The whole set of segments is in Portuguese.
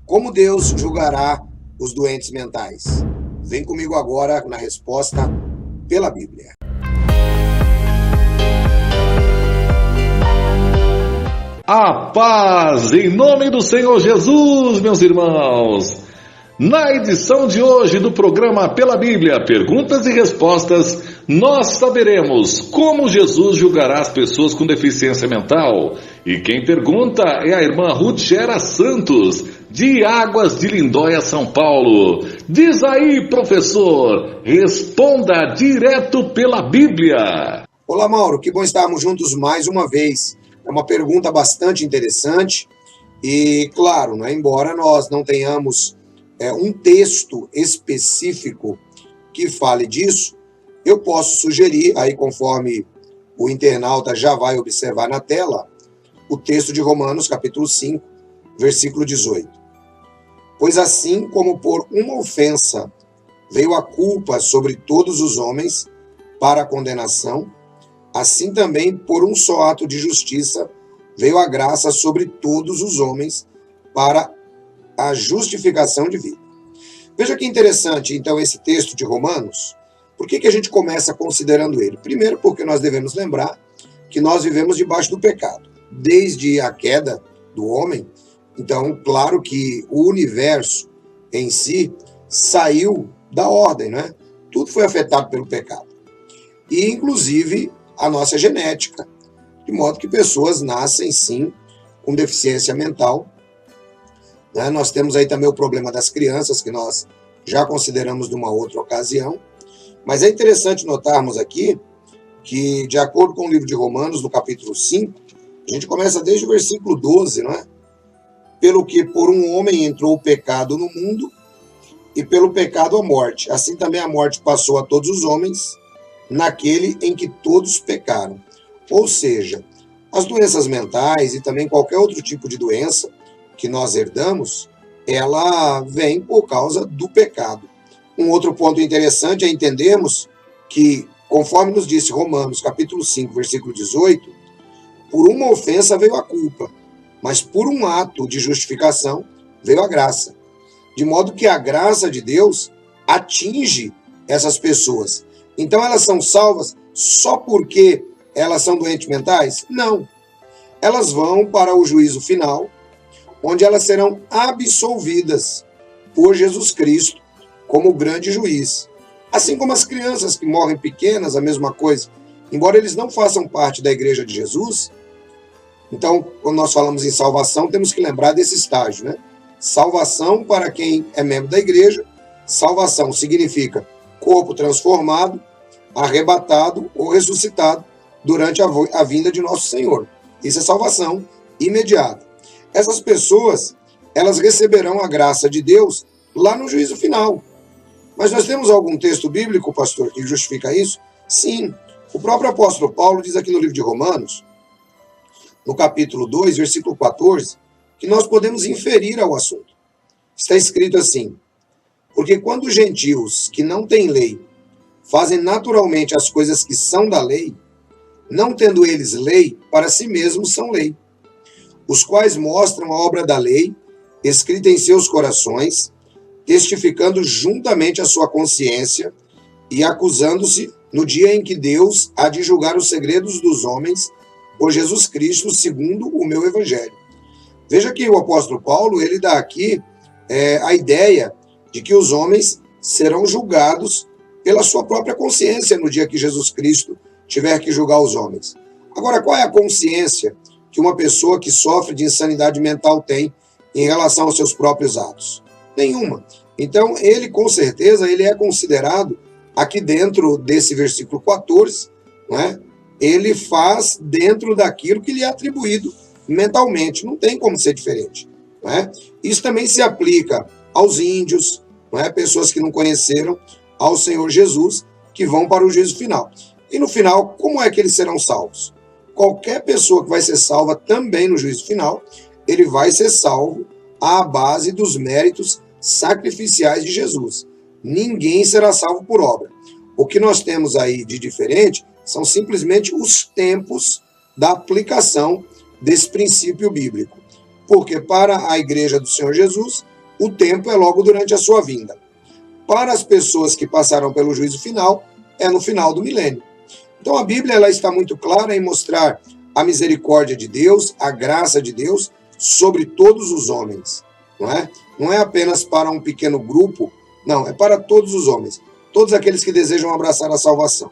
Como Deus julgará os doentes mentais? Vem comigo agora na resposta pela Bíblia. A paz em nome do Senhor Jesus, meus irmãos. Na edição de hoje do programa Pela Bíblia, Perguntas e Respostas, nós saberemos como Jesus julgará as pessoas com deficiência mental. E quem pergunta é a irmã Ruth Gera Santos, de Águas de Lindóia, São Paulo. Diz aí, professor, responda direto pela Bíblia. Olá, Mauro, que bom estarmos juntos mais uma vez. É uma pergunta bastante interessante e, claro, embora nós não tenhamos um texto específico que fale disso, eu posso sugerir, aí conforme o internauta já vai observar na tela, o texto de Romanos, capítulo 5, versículo 18. Pois assim como por uma ofensa veio a culpa sobre todos os homens para a condenação, assim também por um só ato de justiça veio a graça sobre todos os homens para a justificação de vida. Veja que interessante, então, esse texto de Romanos. Por que a gente começa considerando ele? Primeiro, porque nós devemos lembrar que nós vivemos debaixo do pecado. Desde a queda do homem, então, claro que o universo em si saiu da ordem, né? Tudo foi afetado pelo pecado. E, inclusive, a nossa genética. De modo que pessoas nascem, sim, com deficiência mental. Nós temos aí também o problema das crianças, que nós já consideramos numa outra ocasião. Mas é interessante notarmos aqui que, de acordo com o livro de Romanos, no capítulo 5, a gente começa desde o versículo 12, não é? Pelo que por um homem entrou o pecado no mundo, e pelo pecado a morte. Assim também a morte passou a todos os homens, naquele em que todos pecaram. Ou seja, as doenças mentais e também qualquer outro tipo de doença que nós herdamos, ela vem por causa do pecado. Um outro ponto interessante é entendermos que, conforme nos disse Romanos, capítulo 5, versículo 18, por uma ofensa veio a culpa, mas por um ato de justificação veio a graça. De modo que a graça de Deus atinge essas pessoas. Então elas são salvas só porque elas são doentes mentais? Não. Elas vão para o juízo final, onde elas serão absolvidas por Jesus Cristo como o grande juiz. Assim como as crianças que morrem pequenas, a mesma coisa. Embora eles não façam parte da igreja de Jesus, então, quando nós falamos em salvação, temos que lembrar desse estágio, né? Salvação para quem é membro da igreja. Salvação significa corpo transformado, arrebatado ou ressuscitado durante a vinda de nosso Senhor. Isso é salvação imediata. Essas pessoas, elas receberão a graça de Deus lá no juízo final. Mas nós temos algum texto bíblico, pastor, que justifica isso? Sim. O próprio apóstolo Paulo diz aqui no livro de Romanos, no capítulo 2, versículo 14, que nós podemos inferir ao assunto. Está escrito assim: porque quando os gentios que não têm lei fazem naturalmente as coisas que são da lei, não tendo eles lei, para si mesmos são lei, os quais mostram a obra da lei, escrita em seus corações, testificando juntamente a sua consciência e acusando-se no dia em que Deus há de julgar os segredos dos homens por Jesus Cristo, segundo o meu evangelho. Veja que o apóstolo Paulo, ele dá aqui a ideia de que os homens serão julgados pela sua própria consciência no dia que Jesus Cristo tiver que julgar os homens. Agora, qual é a consciência que uma pessoa que sofre de insanidade mental tem em relação aos seus próprios atos? Nenhuma. Então, ele, com certeza, ele é considerado, aqui dentro desse versículo 14, ele faz dentro daquilo que lhe é atribuído mentalmente. Não tem como ser diferente. Isso também se aplica aos índios, pessoas que não conheceram ao Senhor Jesus, que vão para o juízo final. E no final, como é que eles serão salvos? Qualquer pessoa que vai ser salva também no juízo final, ele vai ser salvo à base dos méritos sacrificiais de Jesus. Ninguém será salvo por obra. O que nós temos aí de diferente são simplesmente os tempos da aplicação desse princípio bíblico. Porque para a igreja do Senhor Jesus, o tempo é logo durante a sua vinda. Para as pessoas que passarão pelo juízo final, é no final do milênio. Então a Bíblia ela está muito clara em mostrar a misericórdia de Deus, a graça de Deus sobre todos os homens. Não é? Não é apenas para um pequeno grupo, não, é para todos os homens. Todos aqueles que desejam abraçar a salvação.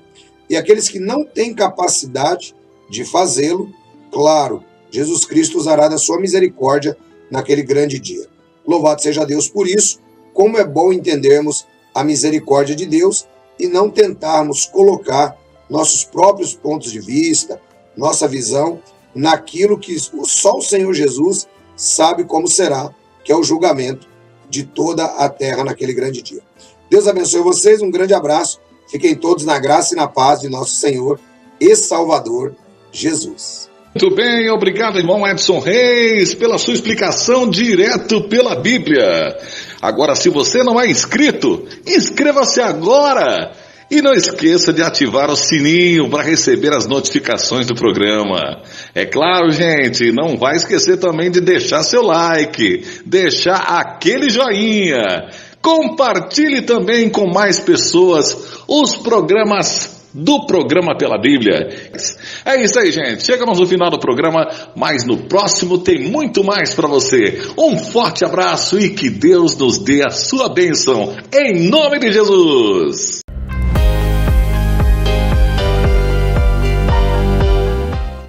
E aqueles que não têm capacidade de fazê-lo, claro, Jesus Cristo usará da sua misericórdia naquele grande dia. Louvado seja Deus por isso. Como é bom entendermos a misericórdia de Deus e não tentarmos colocar nossos próprios pontos de vista, nossa visão, naquilo que só o Senhor Jesus sabe como será, que é o julgamento de toda a terra naquele grande dia. Deus abençoe vocês, um grande abraço, fiquem todos na graça e na paz de nosso Senhor e Salvador Jesus. Muito bem, obrigado, irmão Edson Reis, pela sua explicação direto pela Bíblia. Agora, se você não é inscrito, inscreva-se agora! E não esqueça de ativar o sininho para receber as notificações do programa. É claro, gente, não vai esquecer também de deixar seu like, deixar aquele joinha. Compartilhe também com mais pessoas os programas do Programa pela Bíblia. É isso aí, gente. Chegamos no final do programa, mas no próximo tem muito mais para você. Um forte abraço e que Deus nos dê a sua bênção. Em nome de Jesus.